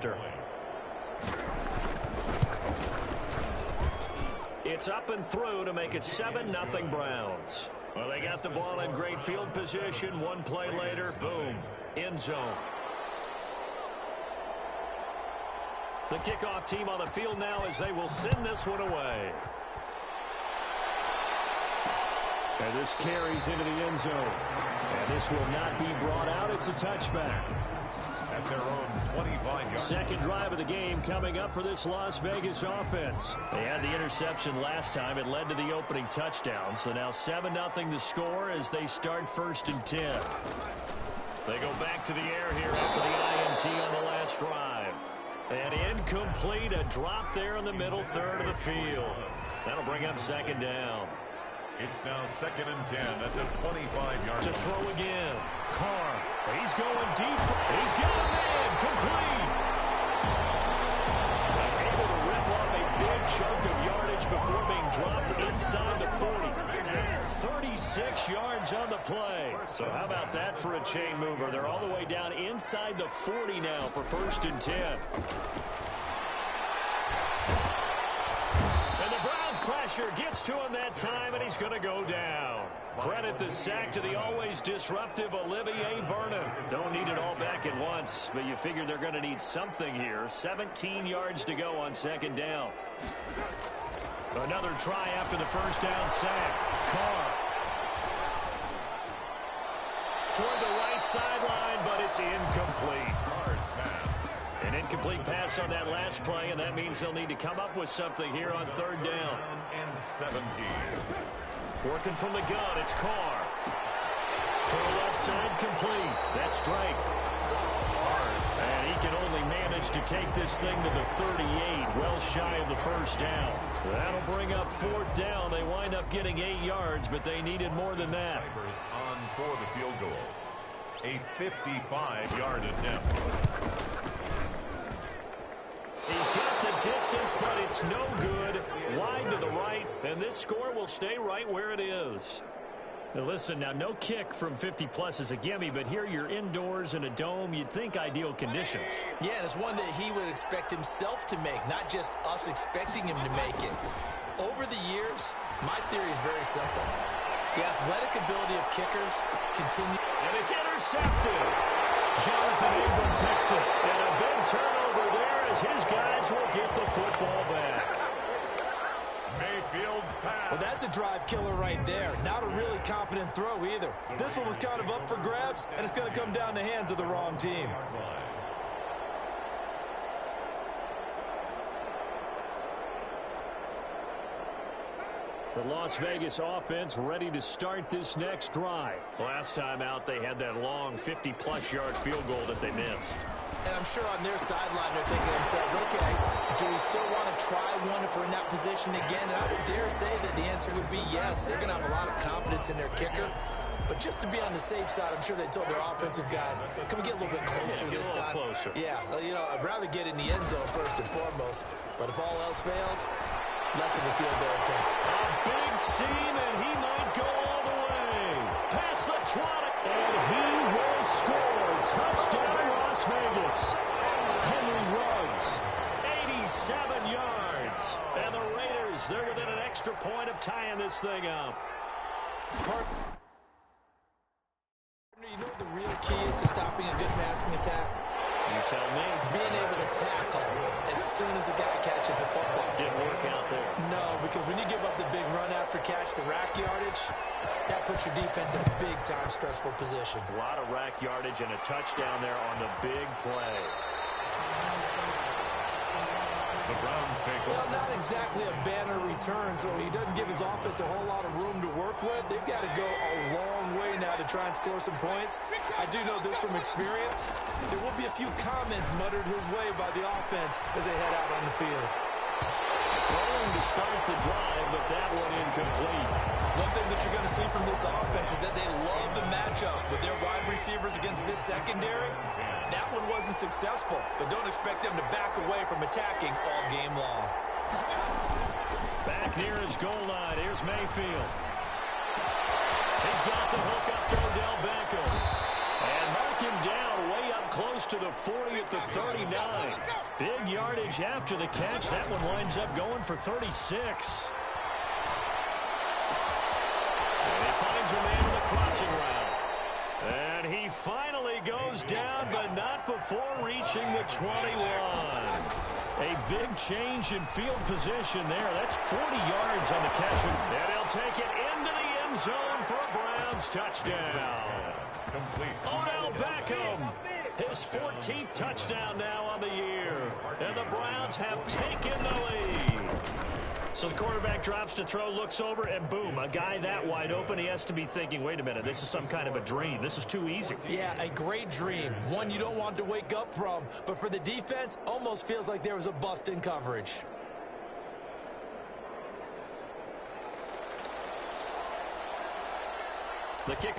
after. It's up and through to make it 7-0 Browns. Well, they got the ball in great field position. One play later, boom, end zone. The kickoff team on the field now as they will send this one away. And this carries into the end zone. And this will not be brought out. It's a touchback. At their own 25-yard. Second drive of the game coming up for this Las Vegas offense. They had the interception last time. It led to the opening touchdown. So now 7-0 the score as they start 1st and 10. They go back to the air here after the INT on the last drive. And incomplete, a drop there in the middle third of the field. That'll bring up 2nd down. It's now 2nd and 10 at the 25-yard. To throw again. Carr. He's going deep. He's got a man. Complete. Able to rip off a big chunk of yardage before being dropped inside the 40. 36 yards on the play. So how about that for a chain mover? They're all the way down inside the 40 now for 1st and 10. Pressure gets to him that time, and he's going to go down. Credit the sack to the always disruptive Olivier Vernon. Don't need it all back at once, but you figure they're going to need something here. 17 yards to go on 2nd down. Another try after the 1st down sack. Carr. Toward the right sideline, but it's incomplete. Carr's pass. An incomplete pass on that last play, and that means they'll need to come up with something here on 3rd down. And 17. Working from the gun, it's Carr. For the left side, complete. That's Drake. And he can only manage to take this thing to the 38, well shy of the 1st down. That'll bring up 4th down. They wind up getting 8 yards, but they needed more than that. On for the field goal. A 55-yard attempt. He's got the distance, but it's no good. Wide to the right, and this score will stay right where it is. Now listen, now no kick from 50-plus is a gimme, but here you're indoors in a dome. You'd think ideal conditions. Yeah, and it's one that he would expect himself to make, not just us expecting him to make it. Over the years, my theory is very simple. The athletic ability of kickers continue. And it's intercepted. Jonathan Abram picks it. And a big turnover there as his guys will get the football back. Mayfield's pass. Well, that's a drive killer right there. Not a really confident throw either. This one was kind of up for grabs, and it's going to come down the hands of the wrong team. The Las Vegas offense ready to start this next drive. Last time out, they had that long 50-plus yard field goal that they missed. And I'm sure on their sideline they're thinking to themselves, okay, do we still want to try one if we're in that position again? And I would dare say that the answer would be yes. They're going to have a lot of confidence in their kicker. But just to be on the safe side, I'm sure they told their offensive guys, can we get a little bit closer this time? Closer. Yeah, you know, I'd rather get in the end zone first and foremost. But if all else fails, less of a field goal attempt. A big seam, and he might go all the way. Past the trot, and he will score. Touchdown, Las Vegas. Henry Ruggs, 87 yards. And the Raiders, they're within an extra point of tying this thing up. You know what the real key is to stopping a good passing attack? You tell me. Being able to tackle as soon as a guy catches the football. Didn't work out there. No, because when you give up the big run after catch, the rack yardage, that puts your defense in a big-time stressful position. A lot of rack yardage and a touchdown there on the big play. The Browns take Well, not exactly a banner return, so he doesn't give his offense a whole lot of room to work with. They've got to go a long way now to try and score some points. I do know this from experience. There will be a few comments muttered his way by the offense as they head out on the field. Throwing to start the drive, but that one incomplete. One thing that you're going to see from this offense is that they love the matchup with their wide receivers against this secondary. That one wasn't successful, but don't expect them to back away from attacking all game long. Back near his goal line. Here's Mayfield. He's got the hook up to Odell Beckham. And mark him down way up close to the 40 at the 39. Big yardage after the catch. That one winds up going for 36. And he finds a man in the crossing route. And he finally goes down, but not before reaching the 21. A big change in field position there. That's 40 yards on the catch. And he'll take it into the end zone for a Browns touchdown. Complete. Odell Beckham, his 14th touchdown now on the year. And the Browns have taken the lead. So the quarterback drops to throw, looks over, and boom, a guy that wide open, he has to be thinking, wait a minute, this is some kind of a dream. This is too easy. Yeah, a great dream. One you don't want to wake up from. But for the defense, almost feels like there was a bust in coverage. The kick.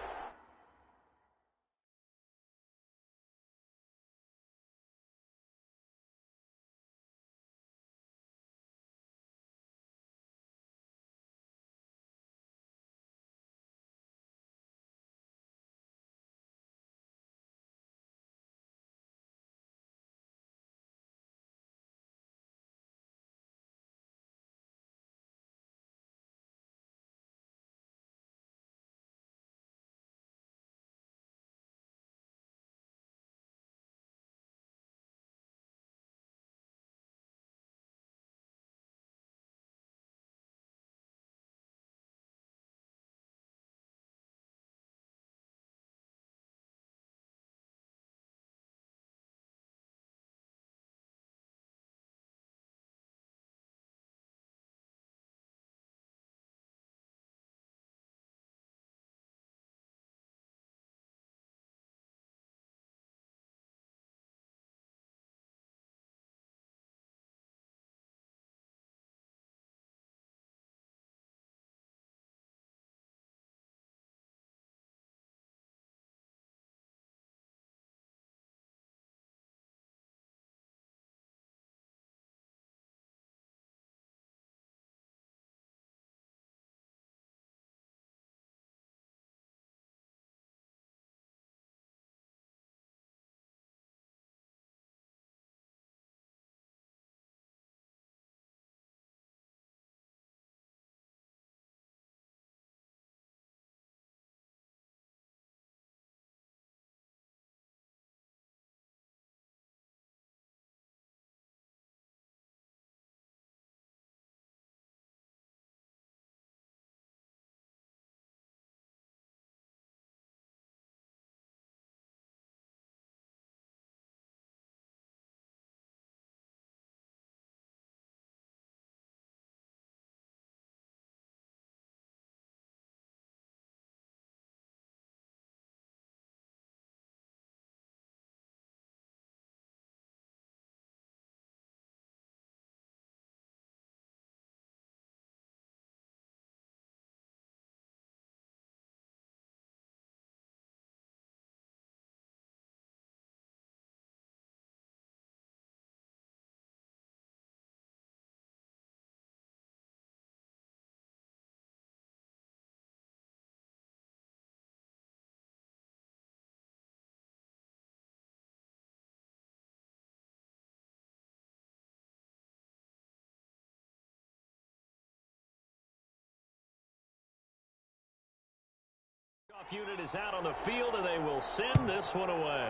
Unit is out on the field, and they will send this one away.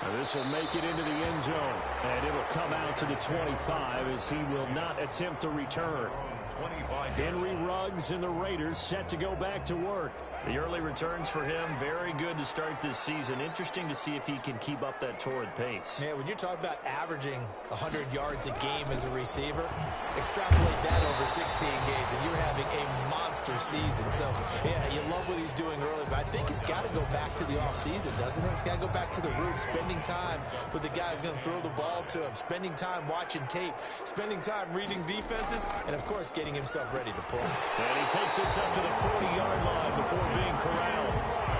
And this will make it into the end zone, and it will come out to the 25 as he will not attempt to return. 25. Henry Ruggs and the Raiders set to go back to work. The early returns for him, very good to start this season. Interesting to see if he can keep up that torrid pace. Yeah, when you're talking about averaging 100 yards a game as a receiver, extrapolate that over 16 games, and you're having a monster season. So, yeah, you love what he's doing early, but I think it's got to go back to the offseason, doesn't it? It's got to go back to the roots, spending time with the guy who's going to throw the ball to him, spending time watching tape, spending time reading defenses, and, of course, getting himself ready to play. And he takes this up to the 40-yard line before being corralled.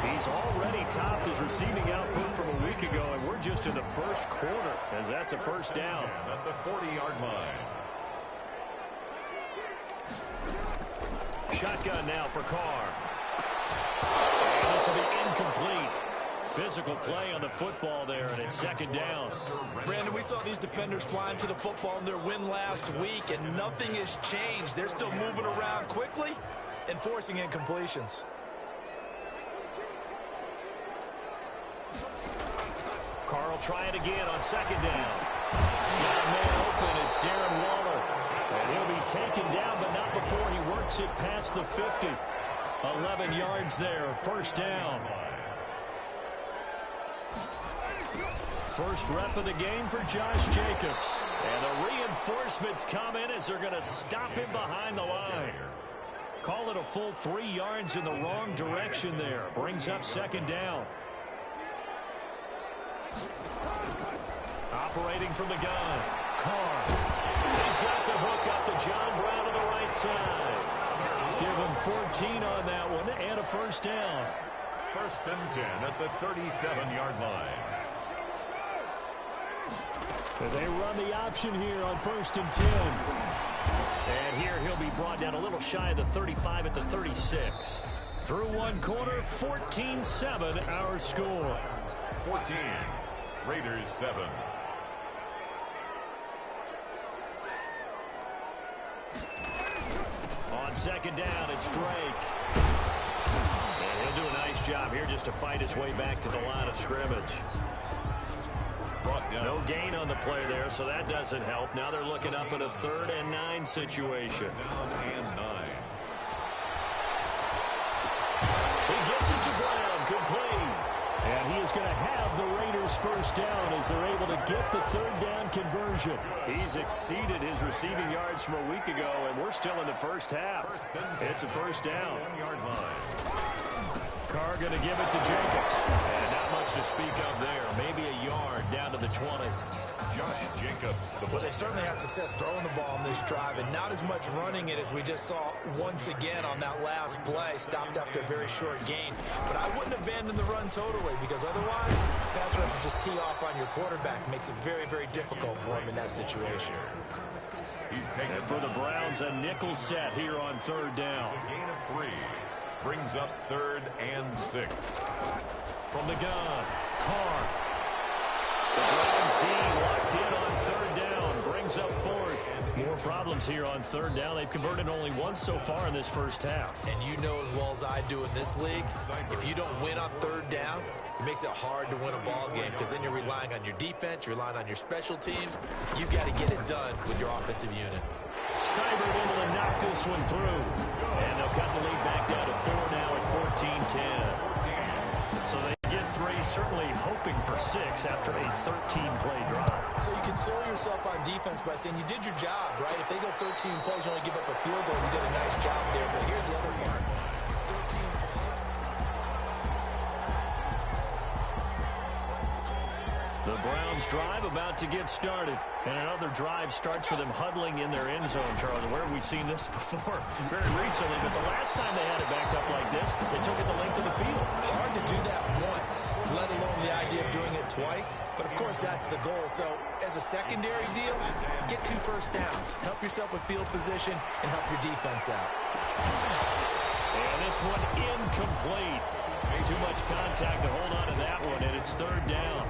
He's already topped his receiving output from a week ago, and we're just in the first quarter as that's a first down. At the 40-yard line. Shotgun now for Carr. And this will be incomplete. physical play on the football there, and it's second down. Brandon, we saw these defenders flying to the football in their win last week, and nothing has changed. They're still moving around quickly and forcing incompletions. Carl try it again on second down. Got a man open. It's Darren Waller. And he'll be taken down, but not before he works it past the 50. 11 yards there, first down. First rep of the game for Josh Jacobs. And the reinforcements come in as they're going to stop him behind the line. Call it a full 3 yards in the wrong direction there. Brings up second down. Operating from the gun. Carr. He's got the hook up to John Brown to the right side. Give him 14 on that one and a first down. First and 10 at the 37-yard line. They run the option here on first and 10. And here he'll be brought down a little shy of the 35 at the 36. Through one quarter, 14-7 our score. 14. Raiders 7. On second down, it's Drake. And he'll do a nice job here just to fight his way back to the line of scrimmage. No gain on the play there, so that doesn't help. Now they're looking up at a 3rd and 9 situation. Down and 9. He gets it to Brown. Good play. And he is going to have the Raiders first down as they're able to get the 3rd down conversion. He's exceeded his receiving yards from a week ago, and we're still in the first half. It's a first down. 1-yard line. Carr going to give it to Jacobs. And not much to speak of there. Maybe a yard down to the 20. Josh Jacobs. Well, they certainly had success throwing the ball on this drive, and not as much running it as we just saw once again on that last play. Stopped after a very short gain. But I wouldn't abandon the run totally, because otherwise, pass rushers just tee off on your quarterback. Makes it very, very difficult for him in that situation. He's taken And for the Browns, a nickel set here on 3rd down. a gain of 3. Brings up 3rd and 6. From the gun, Carr. The Browns D locked in on 3rd down. Brings up 4th. More problems here on 3rd down. They've converted only once so far in this first half. And you know as well as I do in this league, if you don't win on 3rd down, it makes it hard to win a ball game, because then you're relying on your defense, you're relying on your special teams. You've got to get it done with your offensive unit. Seibert able to knock this one through. And they'll cut the lead back down to 4 now at 14-10. So they get 3, certainly hoping for 6 after a 13-play drive. So you console yourself on defense by saying you did your job, right? If they go 13 plays, you only give up a field goal, you did a nice job there. But here's the other part. 13 plays. The Browns drive about to get started. And another drive starts with them huddling in their end zone, Charles. Where have we seen this before? Very recently, but the last time they had it backed up like this, they took it the length of the field. Hard to do that once, let alone the idea of doing it twice. But, of course, that's the goal. So, as a secondary deal, get 2 first downs. Help yourself with field position and help your defense out. And this one incomplete. Too much contact to hold on to that one, and it's 3rd down.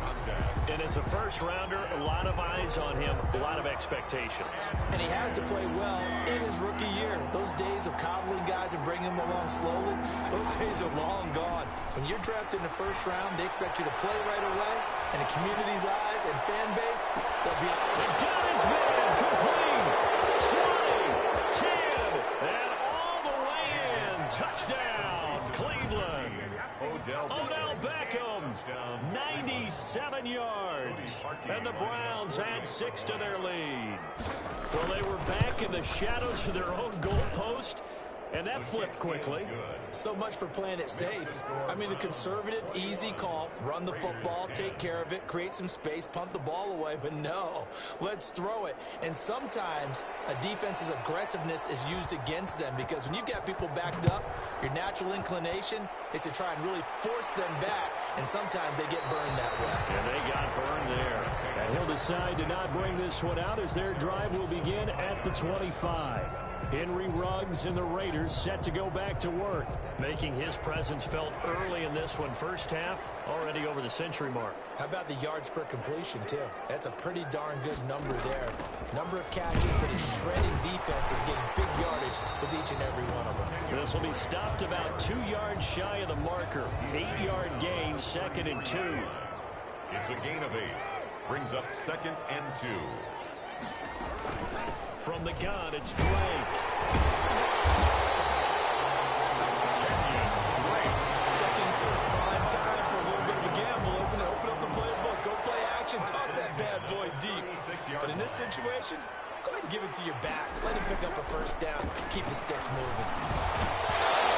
And as a first-rounder, a lot of eyes on him, a lot of expectations. And he has to play well in his rookie year. Those days of coddling guys and bringing them along slowly, those days are long gone. When you're drafted in the first round, they expect you to play right away. And the community's eyes and fan base, they'll be... They got his man complete. Try, 10, and all the way in. Touchdown, Cleveland. Odell Beckham, 97 yards, and the Browns add 6 to their lead. Well, they were back in the shadows of their own goal post, and that flipped quickly. So much for playing it safe. I mean, the conservative, easy call, run the football, take care of it, create some space, punt the ball away, but no, let's throw it. And sometimes a defense's aggressiveness is used against them, because when you've got people backed up, your natural inclination is to try and really force them back, and sometimes they get burned that way. And they got burned there. And he'll decide to not bring this one out as their drive will begin at the 25. Henry Ruggs and the Raiders set to go back to work, making his presence felt early in this one. First half, already over the century mark. How about the yards per completion, too? That's a pretty darn good number there. Number of catches, but his shredding defense is getting big yardage with each and every one of them. This will be stopped about 2 yards shy of the marker. 8-yard gain, 2nd and 2. It's a gain of 8. Brings up 2nd and 2. From the gun, it's Drake. Second and 2 is prime time for a little bit of a gamble, isn't it? Open up the playbook, go play action, toss that bad boy deep. But in this situation, go ahead and give it to your back. Let him pick up a first down. Keep the sticks moving.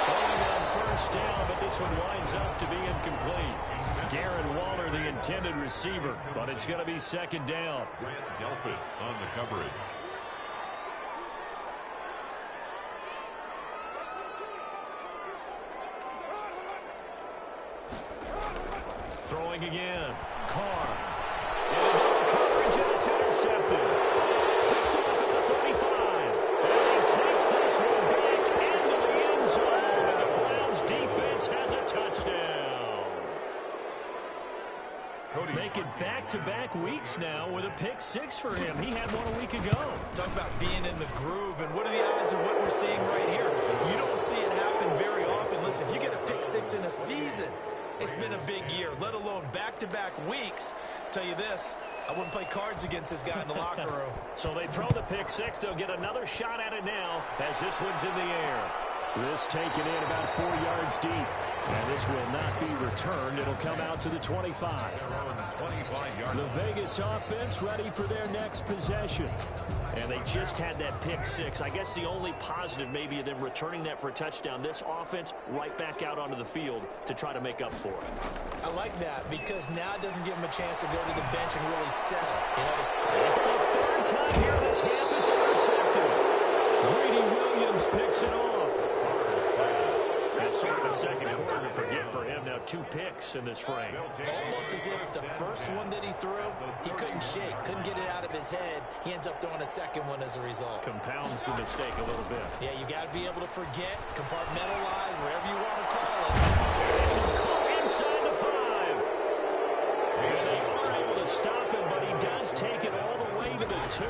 Falling on first down, but this one winds up to be incomplete. Darren Waller, the intended receiver, but it's going to be 2nd down. Grant Delpit on the coverage. Throwing again. Carr. And coverage, and it's intercepted. Picked off at the 35. And he takes this one back into the end zone. And the Browns defense has a touchdown. Cody. Making back-to-back weeks now with a pick 6 for him. He had one a week ago. Talk about being in the groove, and what are the odds of what we're seeing right here? You don't see it happen very often. Listen, if you get a pick 6 in a season, it's been a big year, let alone back-to-back weeks. Tell you this, I wouldn't play cards against this guy in the locker room. So they throw the pick 6. They'll get another shot at it now as this one's in the air. This taken in about 4 yards deep. And this will not be returned. It'll come out to the 25. The Vegas offense ready for their next possession. And they just had that pick 6. I guess the only positive maybe of them returning that for a touchdown. This offense right back out onto the field to try to make up for it. I like that because now it doesn't give them a chance to go to the bench and really settle. You know, for the 3rd time here this half, it's intercepted. Greedy Williams picks it off. That's sort of a second quarter to forget for him. Now 2 picks in this frame. Almost as if the first one that he threw, he couldn't shake, couldn't get it out of his head. He ends up throwing a second one as a result. Compounds the mistake a little bit. Yeah, you got to be able to forget, compartmentalize, wherever you want to call it. This is caught inside the 5. And they are able to stop him, but he does take it all the way to the 2.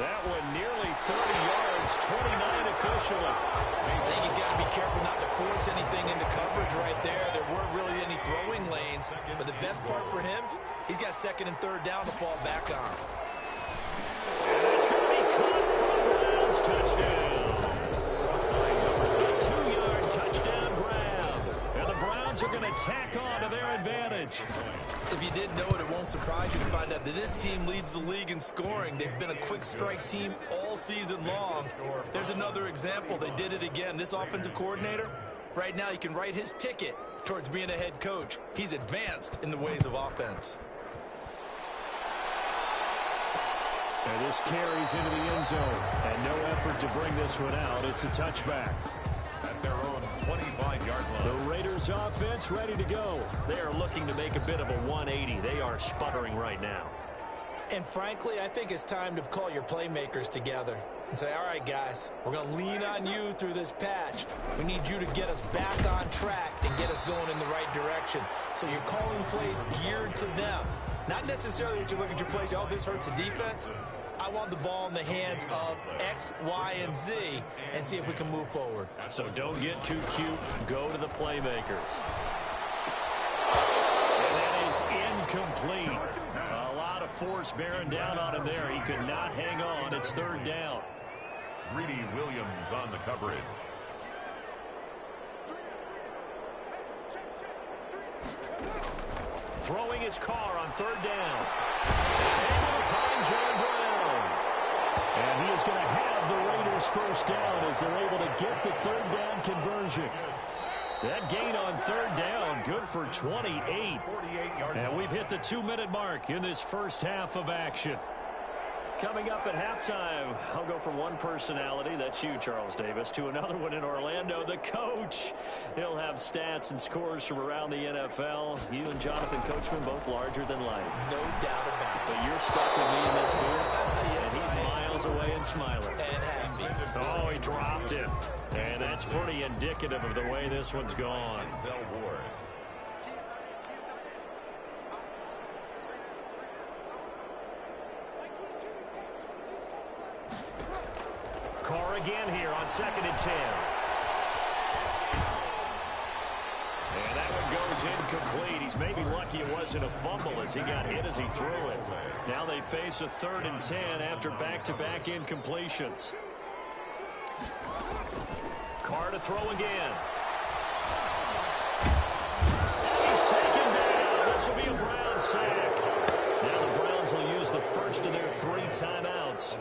That one nearly 30 yards, 29 officially. I think he's got to be careful not to force anything into coverage right there. There weren't really any throwing lanes. But the best part for him, he's got 2nd and 3rd down to fall back on. And it's going to be caught for the Browns. Touchdown. A 2-yard touchdown grab. And the Browns are going to tack on to their advantage. If you didn't know it, it won't surprise you to find out that this team leads the league in scoring. They've been a quick strike team all season long. There's another example. They did it again. This offensive coordinator, right now, you can write his ticket towards being a head coach. He's advanced in the ways of offense. And this carries into the end zone. And no effort to bring this one out. It's a touchback. At their own 25-yard line. The Raiders offense ready to go. They are looking to make a bit of a 180. They are sputtering right now. And frankly, I think it's time to call your playmakers together and say, all right, guys, we're going to lean on you through this patch. We need you to get us back on track and get us going in the right direction. So you're calling plays geared to them. Not necessarily that you look at your plays, oh, this hurts the defense. I want the ball in the hands of X, Y, and Z and see if we can move forward. So don't get too cute. Go to the playmakers. And that is incomplete. A lot of force bearing down on him there. He could not hang on. It's 3rd down. Greedy Williams on the coverage. Throwing his car on 3rd down. Able to find John Brown. And he is going to have the Raiders first down as they're able to get the 3rd down conversion. That gain on 3rd down, good for 28. And we've hit the 2-minute mark in this first half of action. Coming up at halftime, I'll go from one personality, that's you, Charles Davis, to another one in Orlando, the coach. He'll have stats and scores from around the NFL. You and Jonathan Coachman both larger than life. No doubt about it. But you're stuck with me in this booth, and he's miles away and smiling. And happy. Oh, he dropped it. And that's pretty indicative of the way this one's gone. Carr again here on 2nd and 10. And that one goes incomplete. He's maybe lucky it wasn't a fumble as he got hit as he threw it. Now they face a 3rd and 10 after back-to-back incompletions. Carr to throw again. He's taken down. This will be a Browns sack. Now the Browns will use the first of their 3 timeouts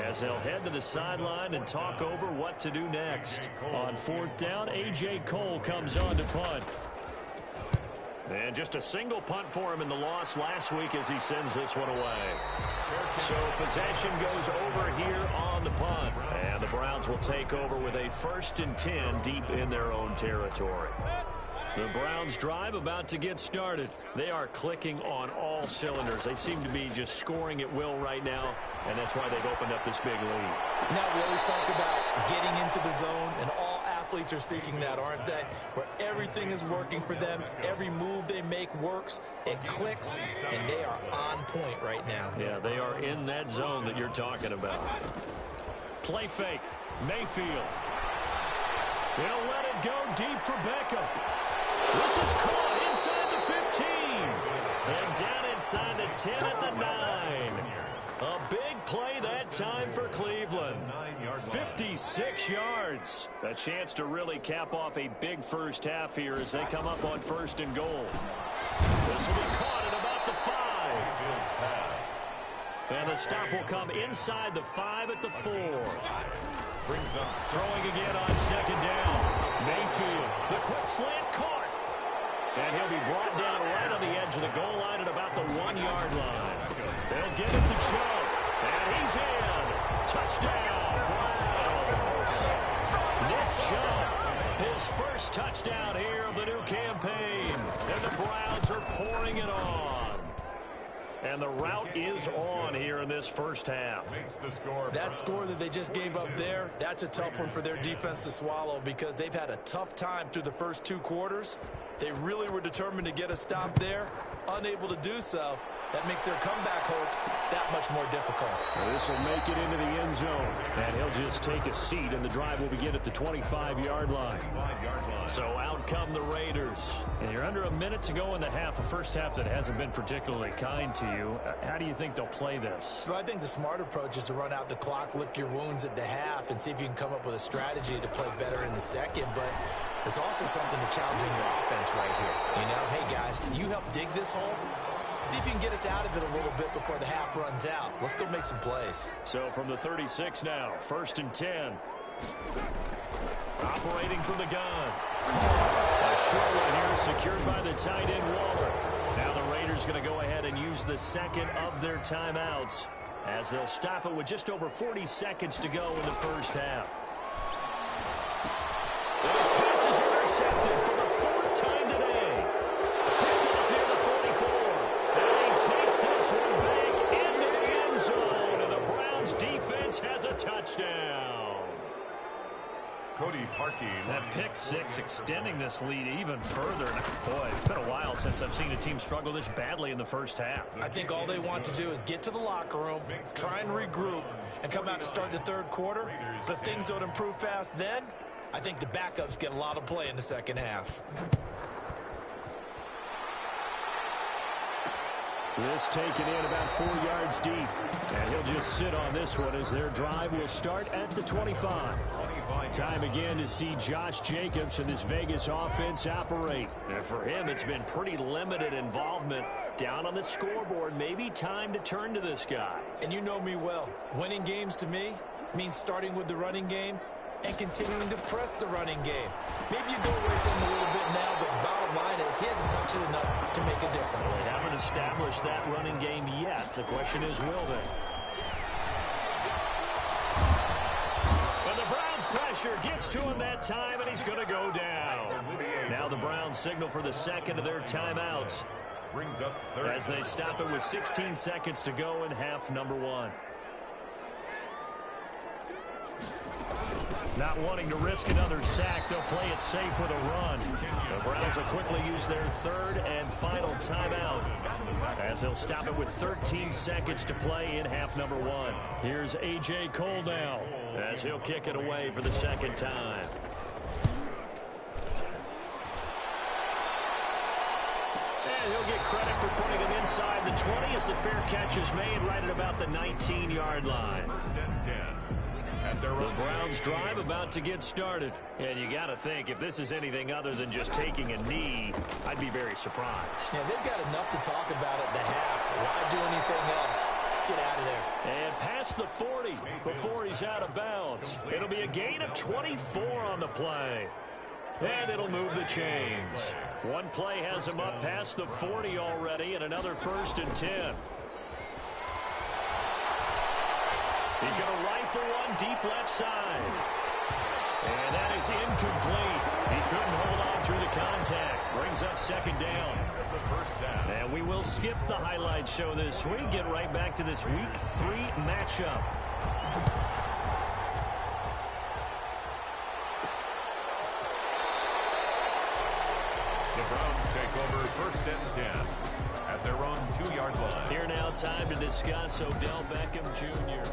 as they'll head to the sideline and talk over what to do next. On 4th down, A.J. Cole comes on to punt. And just a single punt for him in the loss last week as he sends this one away. So possession goes over here on the punt. And the Browns will take over with a 1st and 10 deep in their own territory. The Browns drive about to get started. They are clicking on all cylinders. They seem to be just scoring at will right now, and that's why they've opened up this big lead. Now, we always talk about getting into the zone, and all athletes are seeking that, aren't they? Where everything is working for them. Every move they make works. It clicks, and they are on point right now. Yeah, they are in that zone that you're talking about. Play fake. Mayfield. They'll let it go deep for Beckham. This is caught inside the 15. And down inside the 10 at the 9. A big play that time for Cleveland. 56 yards. A chance to really cap off a big first half here as they come up on 1st and goal. This will be caught at about the 5. And the stop will come inside the 5 at the 4. Throwing again on 2nd down. Mayfield, the quick slant caught. And he'll be brought down right on the edge of the goal line at about the 1-yard line. They'll give it to Joe. And he's in. Touchdown, Browns. Nick Chubb, his first touchdown here of the new campaign. And the Browns are pouring it on. And the route is on here in this first half. That score that they just gave up there, that's a tough one for their defense to swallow because they've had a tough time through the first 2 quarters. They really were determined to get a stop there, unable to do so. That makes their comeback hopes that much more difficult. This will make it into the end zone. And he'll just take a seat, and the drive will begin at the 25-yard line. So out come the Raiders. And you're under a minute to go in the half, a first half that hasn't been particularly kind to you. How do you think they'll play this? Well, I think the smart approach is to run out the clock, lick your wounds at the half, and see if you can come up with a strategy to play better in the second. But there's also something to challenging your offense right here. You know, hey, guys, you help dig this hole. See if you can get us out of it a little bit before the half runs out. Let's go make some plays. So from the 36 now, 1st and 10. Operating from the gun. A short one here secured by the tight end Waller. Now the Raiders going to go ahead and use the second of their timeouts as they'll stop it with just over 40 seconds to go in the first half. And his pass is intercepted for the 4th time today. Picked off near the 44. And he takes this one back into the end zone. And the Browns defense has a touchdown. Cody Parkey. That pick 6 extending this lead even further. Boy, it's been a while since I've seen a team struggle this badly in the first half. I think all they want to do is get to the locker room, try and regroup, and come out to start the 3rd quarter. But if things don't improve fast then, I think the backups get a lot of play in the second half. This taken in about 4 yards deep. And he'll just sit on this one as their drive will start at the 25. Time again to see Josh Jacobs and this Vegas offense operate. And for him, it's been pretty limited involvement. Down on the scoreboard, maybe time to turn to this guy. And you know me well. Winning games to me means starting with the running game and continuing to press the running game. Maybe you go away from him a little bit now, but the bottom line is he hasn't touched it enough to make a difference. They haven't established that running game yet. The question is, will they? And the Browns pressure gets to him that time, and he's going to go down. Now the Browns signal for the second of their timeouts as they stop it with 16 seconds to go in half number 1. Not wanting to risk another sack, they'll play it safe with a run. The Browns will quickly use their third and final timeout as they'll stop it with 13 seconds to play in half number one. Here's A.J. Cole now as he'll kick it away for the second time. And he'll get credit for putting him inside the 20 as the fair catch is made right at about the 19-yard line. First and 10. The Browns drive about to get started. And you got to think, if this is anything other than just taking a knee, I'd be very surprised. Yeah, they've got enough to talk about at the half. Why do anything else? Just get out of there. And past the 40 before he's out of bounds. It'll be a gain of 24 on the play. And it'll move the chains. One play has him up past the 40 already, and another first and 10. He's going to rifle one deep left side. And that is incomplete. He couldn't hold on through the contact. Brings up second down. And we will skip the highlight show this week. Get right back to this Week 3 matchup. The Browns take over first and 10 at their own 2-yard line. Here now, time to discuss Odell Beckham Jr.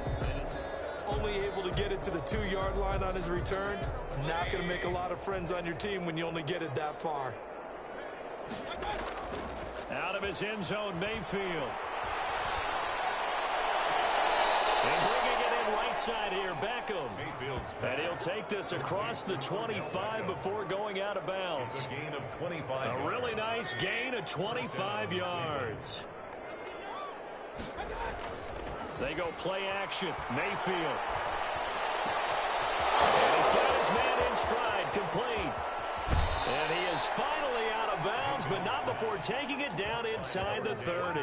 Only able to get it to the 2-yard line on his return. Not going to make a lot of friends on your team when you only get it that far. Out of his end zone, Mayfield. And bringing it in right side here, Beckham. And he'll take this across the 25 before going out of bounds. A gain of 25. A really nice gain of 25 yards. They go play action. Mayfield. And he's got his man in stride, complete. And he is finally out of bounds, but not before taking it down inside the 30.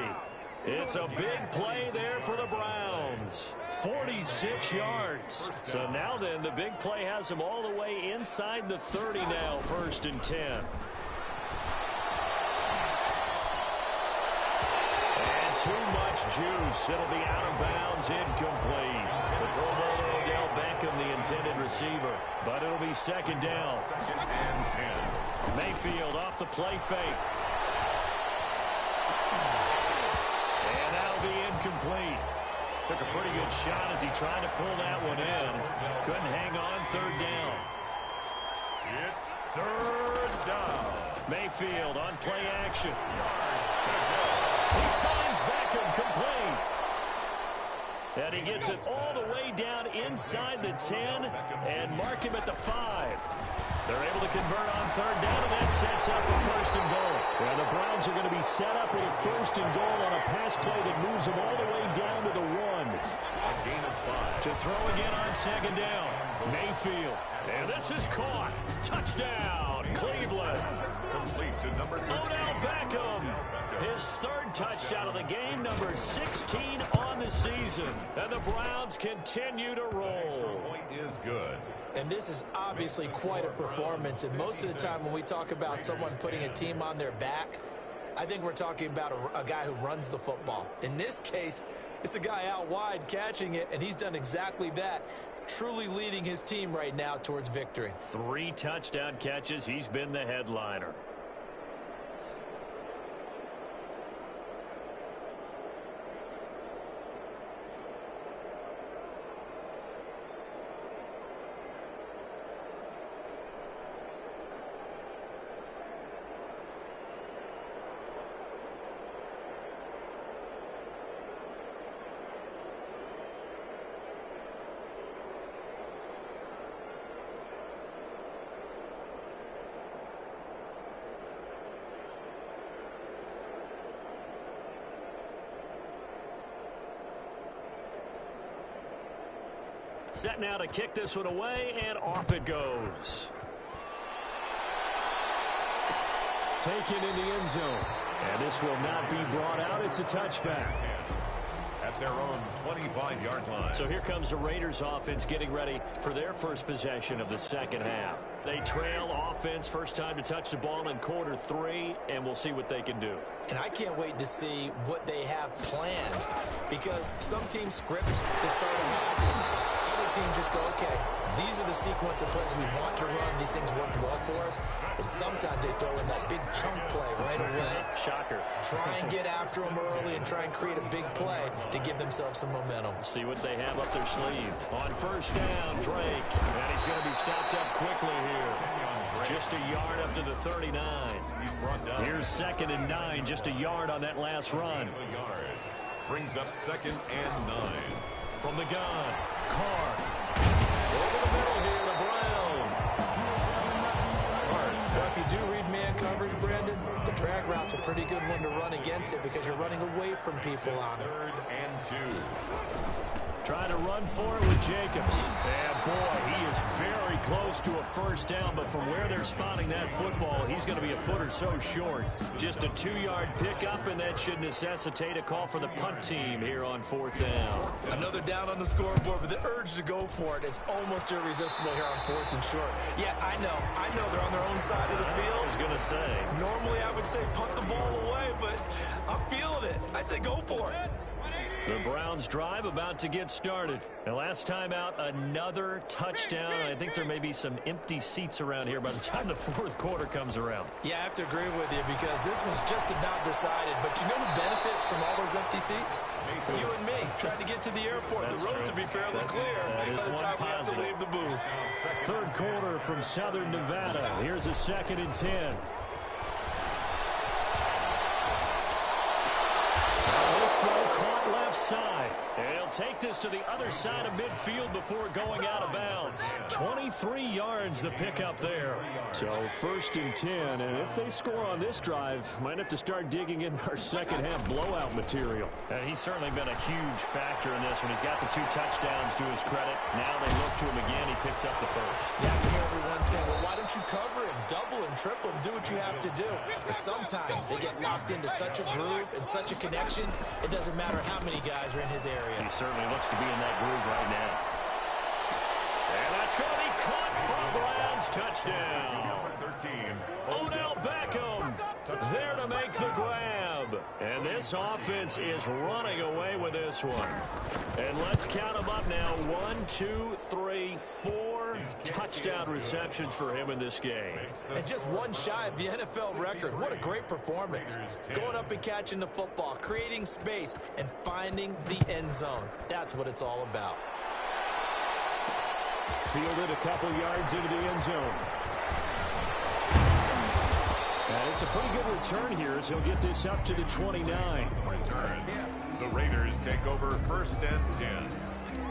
It's a big play there for the Browns. 46 yards. So now then, the big play has him all the way inside the 30 now, first and 10. Too much juice. It'll be out of bounds, incomplete. The Pro Bowler Odell Beckham, the intended receiver. But it'll be second down. Second and 10. Mayfield off the play fake. And that'll be incomplete. Took a pretty good shot as he tried to pull that one in. Couldn't hang on, third down. It's third down. Mayfield on play action. He finds Beckham complete. And he gets it all the way down inside the 10 and mark him at the 5. They're able to convert on third down, and that sets up a first and goal. And the Browns are going to be set up with a first and goal on a pass play that moves them all the way down to the 1. A gain of 5. To throw again on second down. Mayfield. And this is caught. Touchdown, Cleveland. Complete to number 13. Odell Beckham. His third touchdown of the game, number 16 on the season. And the Browns continue to roll. Point is good. And this is obviously quite a performance. And most of the time when we talk about someone putting a team on their back, I think we're talking about a guy who runs the football. In this case, it's a guy out wide catching it, and he's done exactly that, truly leading his team right now towards victory. 3 touchdown catches. He's been the headliner. Set now to kick this one away, and off it goes. Taken in the end zone. And this will not be brought out. It's a touchback. At their own 25-yard line. So here comes the Raiders offense getting ready for their first possession of the second half. They trail offense, first time to touch the ball in quarter 3, and we'll see what they can do. And I can't wait to see what they have planned, because some teams script to start a half. Other other teams just go, okay, these are the sequence of plays we want to run. These things worked well for us. And sometimes they throw in that big chunk play right away. Shocker. Try and get after them early and try and create a big play to give themselves some momentum. See what they have up their sleeve. On first down, Drake. And he's going to be stopped up quickly here. Just a yard up to the 39. Here's 2nd and 9. Just a yard on that last run. Brings up 2nd and 9. From the gun, Carr. Over the middle here to Brown. Well, if you do read man coverage, Brandon, the drag route's a pretty good one to run against it because you're running away from people on it. 3rd and 2. Trying to run for it with Jacobs. And boy, he is very close to a first down, but from where they're spotting that football, he's going to be a foot or so short. Just a 2-yard pickup, and that should necessitate a call for the punt team here on 4th down. Another down on the scoreboard, but the urge to go for it is almost irresistible here on 4th and short. Yeah, I know they're on their own side of the field. I was going to say. Normally I would say punt the ball away, but I'm feeling it. I say go for it. The Browns drive about to get started. And last time out, another touchdown. I think there may be some empty seats around here by the time the 4th quarter comes around. Yeah, I have to agree with you because this was just about decided. But you know who benefits from all those empty seats? You and me, trying to get to the airport. That's the roads will be fairly clear by the time we have to leave the booth. 3rd quarter from Southern Nevada. Here's a 2nd and 10. This throw caught left side. And he'll take this to the other side of midfield before going out of bounds. 23 yards the pickup there. So 1st and 10. And if they score on this drive, might have to start digging in our second half blowout material. And he's certainly been a huge factor in this when he's got the 2 touchdowns to his credit. Now they look to him again. He picks up the first. Yeah, I hear everyone saying, well, why don't you cover him, double him, triple him, do what you have to do. But sometimes they get locked into such a groove and such a connection, it doesn't matter how many guys are in his area. He certainly looks to be in that groove right now. And that's going to be caught for a Browns touchdown. 13. Odell Beckham there to make the grab. And this offense is running away with this one. And let's count them up now. 1, 2, 3, 4 touchdown receptions for him in this game. And just one shy of the NFL record. What a great performance. Going up and catching the football, creating space, and finding the end zone. That's what it's all about. Fielded a couple yards into the end zone. And it's a pretty good return here as he'll get this up to the 29. Return. The Raiders take over 1st and 10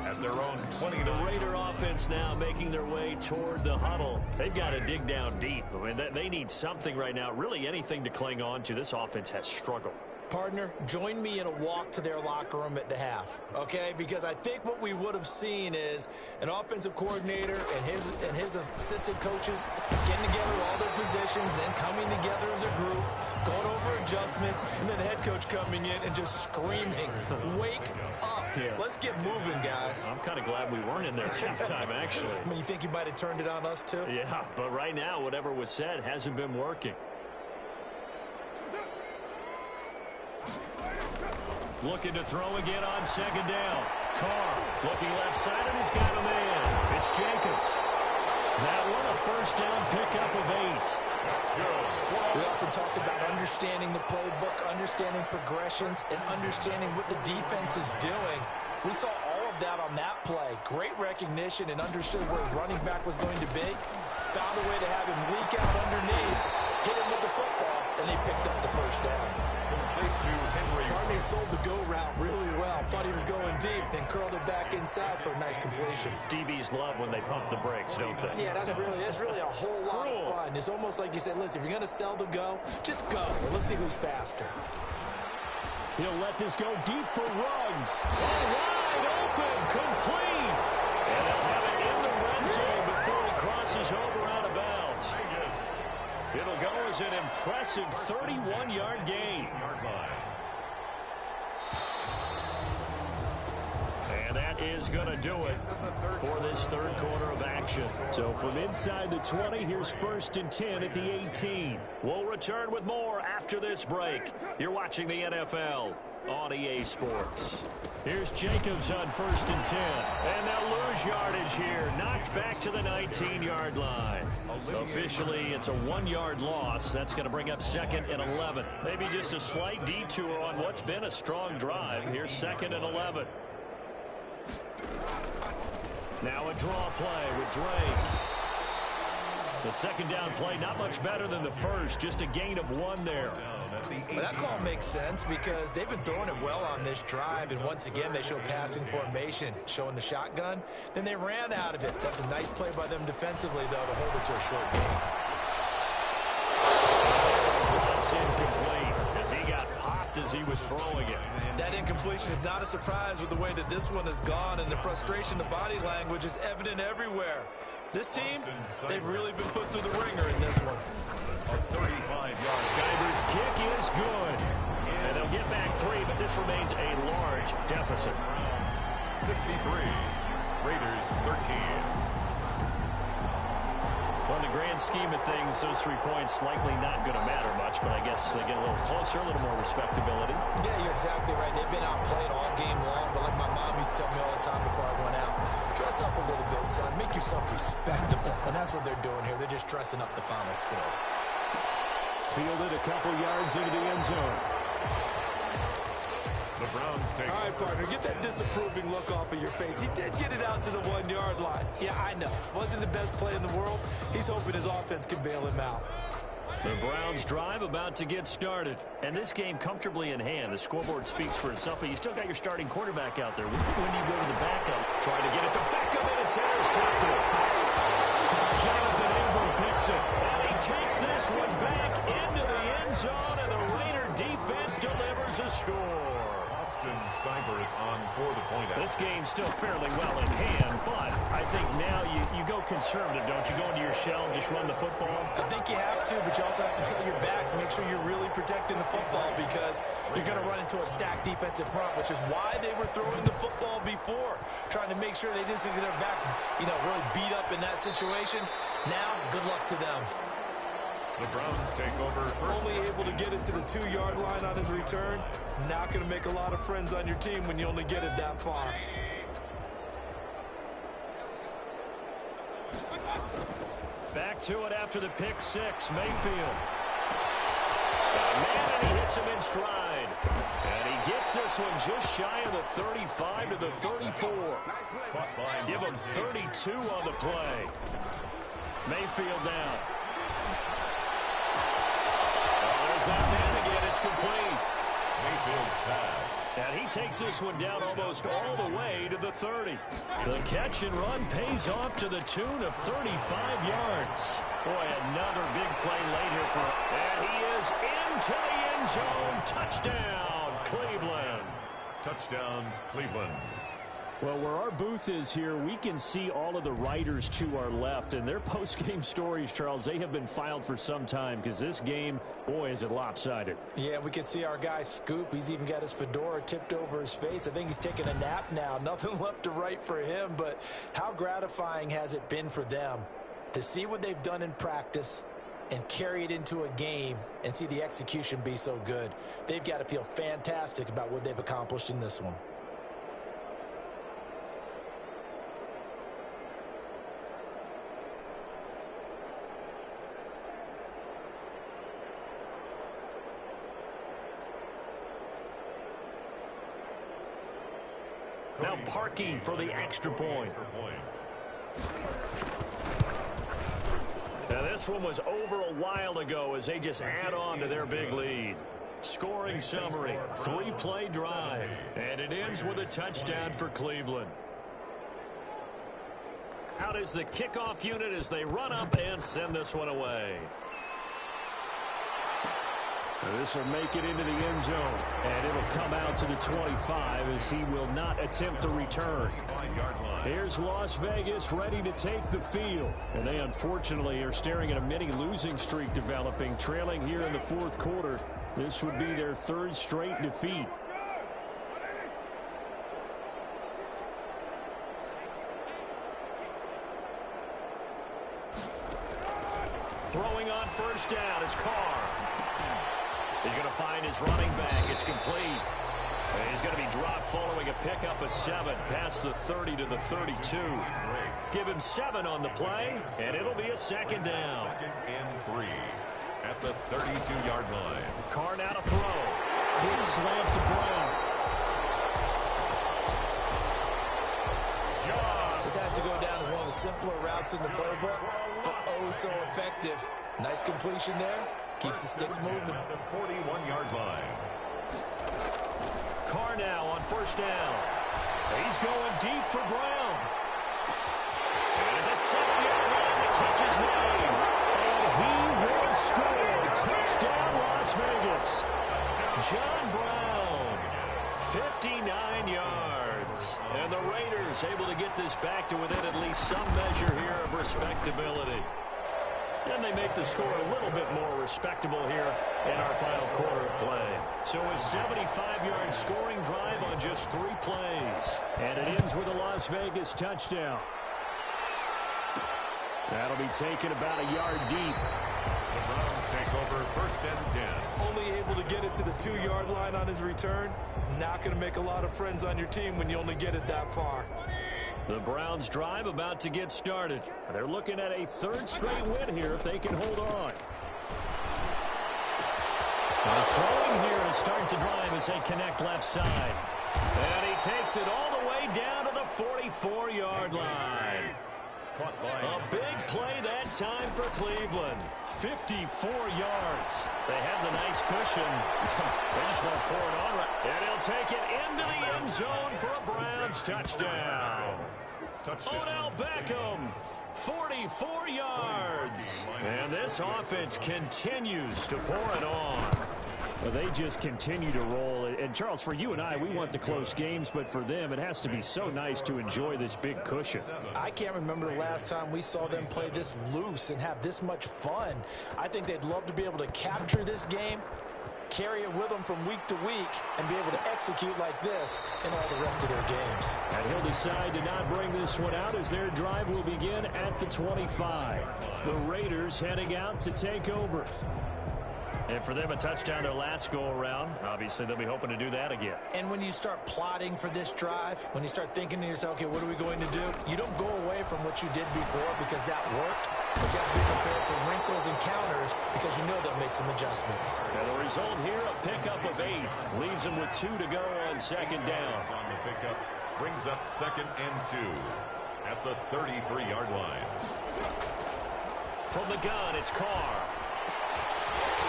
at their own 20. The Raider offense now making their way toward the huddle. They've got to dig down deep. I mean, they need something right now, really anything to cling on to. This offense has struggled. Partner, join me in a walk to their locker room at the half, okay? Because I think what we would have seen is an offensive coordinator and his assistant coaches getting together all their positions, then coming together as a group, going over adjustments, and then the head coach coming in and just screaming, wake up. Yeah. Let's get moving, guys. I'm kind of glad we weren't in there at halftime, actually. I mean, you think he might have turned it on us, too? Yeah, but right now, whatever was said hasn't been working. Looking to throw again on 2nd down. Carr looking left side, and he's got a man. It's Jacobs. That one a first down pickup of 8. That's good. We often talk about understanding the playbook, understanding progressions, and understanding what the defense is doing. We saw all of that on that play. Great recognition and understood where his running back was going to be. Found a way to have him leak out underneath, hit him with the football, and they picked up the first down. Barney sold the go route really well. Thought he was going deep, then curled it back inside for a nice completion. DBs love when they pump the brakes, don't they? Yeah, that's really a whole lot of fun. It's almost like you said, listen, if you're going to sell the go, just go. Let's see who's faster. He'll let this go deep for Ruggs. Wide open, complete. And they'll have it in the red zone before he crosses over out of bounds. It'll go as an impressive 31-yard gain. And that is going to do it for this third quarter of action. So from inside the 20, here's 1st and 10 at the 18. We'll return with more after this break. You're watching the NFL on EA Sports. Here's Jacobs on 1st and 10. And they'll lose yardage here. Knocked back to the 19-yard line. Officially, it's a 1-yard loss. That's going to bring up 2nd and 11. Maybe just a slight detour on what's been a strong drive. Here's 2nd and 11. Now a draw play with Drake. The second down play, not much better than the first. Just a gain of 1 there. Well, that call makes sense because they've been throwing it well on this drive, and once again they show passing formation, showing the shotgun. Then they ran out of it. That's a nice play by them defensively, though, to hold it to a short game. Drops incomplete as he got popped as he was throwing it. That incompletion is not a surprise with the way that this one has gone, and the frustration, the body language is evident everywhere. This team, they've really been put through the ringer in this one. 35-yard. Seibert's kick is good. And they'll get back 3, but this remains a large deficit. 63. Raiders 13. On the grand scheme of things, those 3 points likely not going to matter much, but I guess they get a little closer, a little more respectability. Yeah, you're exactly right. They've been outplayed all game long, but like my mom used to tell me all the time before I went out, dress up a little bit, son. Make yourself respectable. And that's what they're doing here. They're just dressing up the final score. Fielded a couple yards into the end zone. The Browns take. All right, partner, get that disapproving look off of your face. He did get it out to the 1-yard line. Yeah, I know. Wasn't the best play in the world. He's hoping his offense can bail him out. The Browns drive about to get started. And this game comfortably in hand. The scoreboard speaks for itself, but you still got your starting quarterback out there. When you go to the backup, trying to get it to Beckham, and it's intercepted. Jonathan Ingram picks it. And he takes this one back into the end zone, and the Raider defense delivers a score. Seibert on for the point out. This game's still fairly well in hand, but I think now you go conservative, don't you? Go into your shell and just run the football? I think you have to, but you also have to tell your backs, make sure you're really protecting the football because you're going to run into a stacked defensive front, which is why they were throwing the football before, trying to make sure they just get their backs, really beat up in that situation. Now, good luck to them. The Browns take over. Only able to get it to the 2-yard line on his return. Not going to make a lot of friends on your team when you only get it that far. Back to it after the pick 6, Mayfield. And he hits him in stride. And he gets this one just shy of the 35 to the 34. Give him 32 on the play. Mayfield down. There's that man again. It's complete. Mayfield's pass. And he takes this one down almost all the way to the 30. The catch and run pays off to the tune of 35 yards. Boy, another big play late here for him. And he is into the end zone. Touchdown, Cleveland. Touchdown, Cleveland. Well, where our booth is here, we can see all of the writers to our left. And their post-game stories, Charles, they have been filed for some time because this game, boy, is it lopsided. Yeah, we can see our guy Scoop. He's even got his fedora tipped over his face. I think he's taking a nap now. Nothing left to write for him, but how gratifying has it been for them to see what they've done in practice and carry it into a game and see the execution be so good. They've got to feel fantastic about what they've accomplished in this one. Now parking for the extra point. Now this one was over a while ago as they just add on to their big lead. Scoring summary, 3-play drive, and it ends with a touchdown for Cleveland. Out is the kickoff unit as they run up and send this one away. This will make it into the end zone, and it'll come out to the 25 as he will not attempt to return. Here's Las Vegas ready to take the field, and they unfortunately are staring at a mini losing streak developing, trailing here in the fourth quarter. This would be their 3rd straight defeat. Throwing on first down is Carr. He's going to find his running back. It's complete. And he's going to be dropped following a pickup of 7 past the 30 to the 32. Give him 7 on the play, and it'll be a second down. 2nd and 3 at the 32-yard line. Carr now to throw. Quick slant to Brown. This has to go down as one of the simpler routes in the playbook, but oh so effective. Nice completion there. Keeps the sticks moving. At the 41-yard line. Carr now on first down. He's going deep for Brown. And at the 7-yard line, the catch is made. And he will score. Touchdown, Las Vegas. John Brown, 59 yards. And the Raiders able to get this back to within at least some measure here of respectability. And they make the score a little bit more respectable here in our final quarter of play. So a 75-yard scoring drive on just 3 plays. And it ends with a Las Vegas touchdown. That'll be taken about a yard deep. The Browns take over 1st and 10. Only able to get it to the 2-yard line on his return. Not going to make a lot of friends on your team when you only get it that far. The Browns drive about to get started. They're looking at a 3rd straight win here if they can hold on. Throwing here to start the drive as they connect left side. And he takes it all the way down to the 44-yard line. A big play that time for Cleveland. 54 yards. They have the nice cushion. They just want to pour it on. And he'll take it into the end zone for a Browns touchdown. Odell Beckham, 44 yards. And this offense continues to pour it on. Well, they just continue to roll. And, Charles, for you and I, we want the close games, but for them, it has to be so nice to enjoy this big cushion. I can't remember the last time we saw them play this loose and have this much fun. I think they'd love to be able to capture this game, carry it with them from week to week, and be able to execute like this in all the rest of their games. And he'll decide to not bring this one out as their drive will begin at the 25. The Raiders heading out to take over. And for them, a touchdown their last go-around. Obviously, they'll be hoping to do that again. And when you start plotting for this drive, when you start thinking to yourself, okay, what are we going to do? You don't go away from what you did before because that worked. But you have to be prepared for wrinkles and counters because you know they'll make some adjustments. And the result here, a pickup of 8. Leaves them with 2 to go on second down. On the pickup, brings up 2nd and 2 at the 33-yard line. From the gun, it's Carr.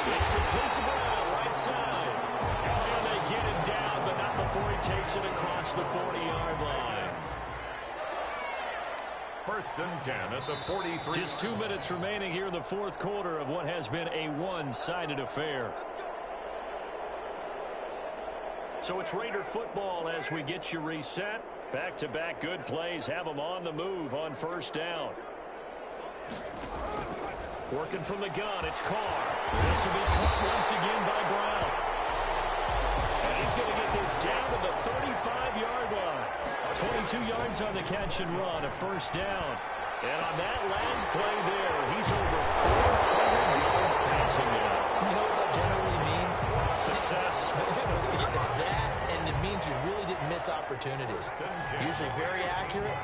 It's complete to Brown, right side. And they get him down, but not before he takes it across the 40-yard line. 1st and 10 at the 43. Just 2 minutes remaining here in the 4th quarter of what has been a one-sided affair. So it's Raider football as we get you reset. Back-to-back good plays have them on the move on first down. Working from the gun, it's Carr. This will be caught once again by Brown. And he's going to get this down to the 35-yard line. 22 yards on the catch and run, a first down. And on that last play there, he's over 400 yards passing now. You know what that generally means? Success. That, and it means you really didn't miss opportunities. Usually very accurate.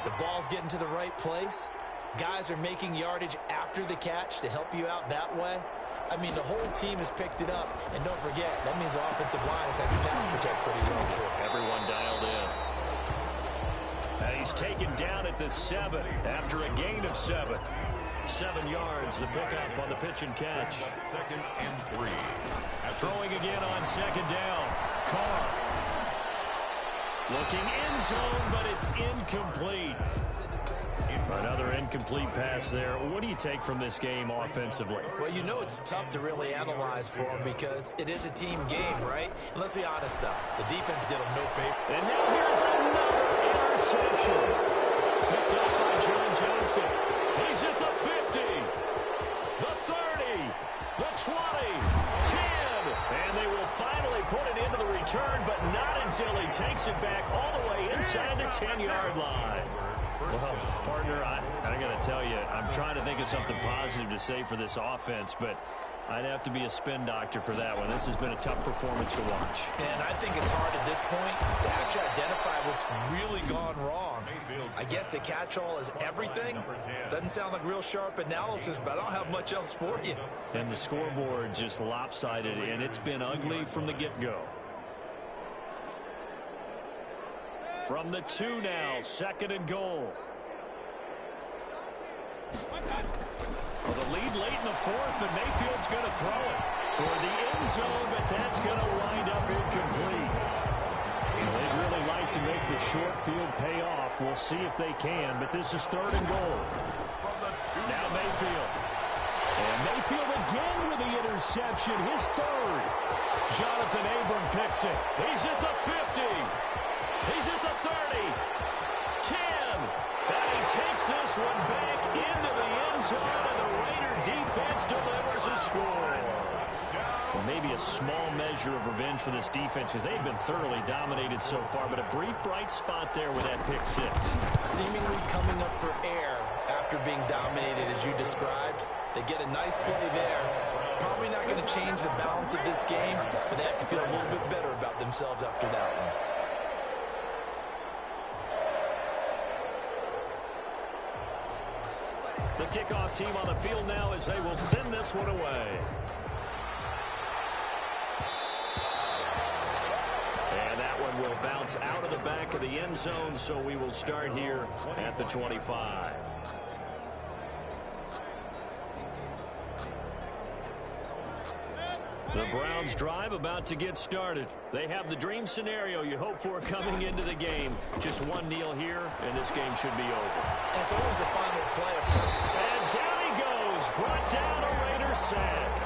The ball's getting to the right place. Guys are making yardage after the catch to help you out that way. I mean, the whole team has picked it up. And don't forget, that means the offensive line has had to pass protect pretty well, too. Everyone dialed in. And he's taken down at the 7 after a gain of 7. 7 yards, the pickup on the pitch and catch. 2nd and 3. Throwing again on second down. Carr. Looking end zone, but it's incomplete. Another incomplete pass there. What do you take from this game offensively? Well, you know it's tough to really analyze for them because it is a team game, right? And let's be honest, though. The defense did them no favor. And now here's another interception. Picked up by John Johnson. He's at the 50, the 30, the 20, 10. And they will finally put it into the return, but not until he takes it back all the way inside the 10-yard line. first Well, down. partner, I got to tell you, I'm trying to think of something positive to say for this offense, but I'd have to be a spin doctor for that one. This has been a tough performance to watch. And I think it's hard at this point to actually identify what's really gone wrong. I guess the catch-all is everything. Doesn't sound like real sharp analysis, but I don't have much else for you. And the scoreboard just lopsided, and it's been ugly from the get-go. From the 2 now, 2nd and goal. Well, the lead late in the 4th, but Mayfield's going to throw it toward the end zone, but that's going to wind up incomplete. Well, they'd really like to make the short field pay off. We'll see if they can, but this is 3rd and goal. Now Mayfield. And Mayfield again with the interception, his 3rd. Jonathan Abram picks it. He's at the 50. He's at the 30. 10. And he takes this one back into the end zone, and the Raider defense delivers a score. Well, maybe a small measure of revenge for this defense because they've been thoroughly dominated so far, but a brief bright spot there with that pick 6. Seemingly coming up for air after being dominated as you described. They get a nice play there. Probably not going to change the balance of this game, but they have to feel a little bit better about themselves after that one. The kickoff team on the field now as they will send this one away. And that one will bounce out of the back of the end zone, so we will start here at the 25. The Browns drive about to get started. They have the dream scenario you hope for coming into the game. Just one kneel here, and this game should be over. That's always the final play. And down he goes. Brought down a Raider sack.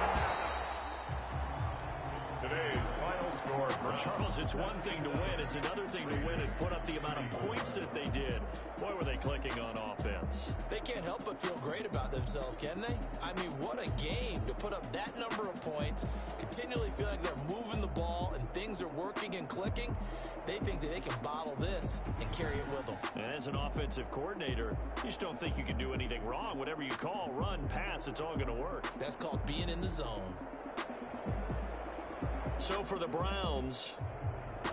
Today's final score. Charles, it's one thing to win. It's another thing to win and put up the amount of points that they did. Boy, were they clicking on offense. They can't help but feel great about themselves, can they? I mean, what a game to put up that number of points, continually feel like they're moving the ball and things are working and clicking. They think that they can bottle this and carry it with them. And as an offensive coordinator, you just don't think you can do anything wrong. Whatever you call, run, pass, it's all going to work. That's called being in the zone. So for the Browns,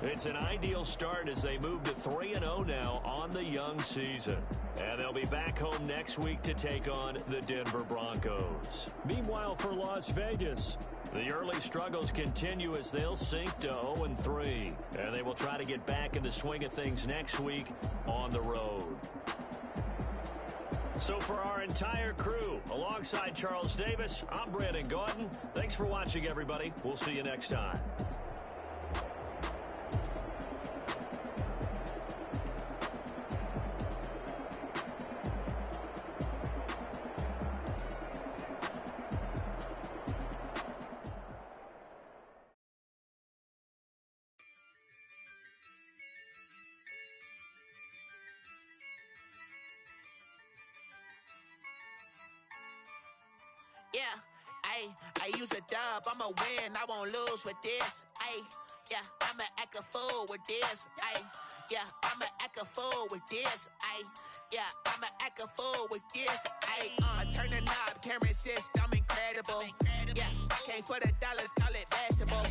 it's an ideal start as they move to 3-0 now on the young season. And they'll be back home next week to take on the Denver Broncos. Meanwhile, for Las Vegas, the early struggles continue as they'll sink to 0-3. And they will try to get back in the swing of things next week on the road. So for our entire crew, alongside Charles Davis, I'm Brandon Gaudin. Thanks for watching, everybody. We'll see you next time. Yeah, I use a dub, I'ma win, I won't lose with this. Yeah, I'ma act a fool with this. Yeah, I'ma act a fool with this. Yeah, I'ma act a fool with this. I turn the knob, camera assist, I'm incredible. Yeah, came for the dollars, call it vegetable.